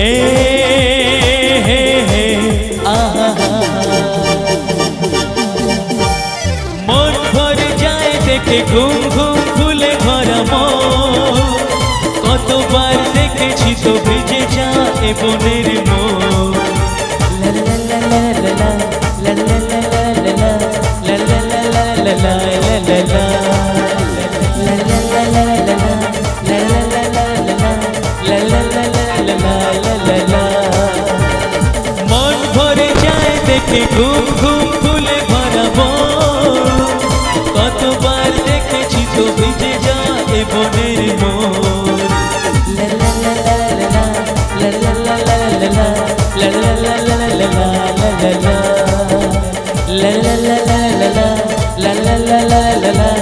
হে হে হে আহা মন ভরে যায় দেখে ঘুম ঘুম ফুলে ভরা মন কতবার দেখেছি তো ভিজে যায় বনের মন মন ভরে যায় দেখে ঘুম ঘুম ফুলে ভরা মন কতবার দেখেছি তো ভিজে যায় বনের মন la la la la la la la la la la la la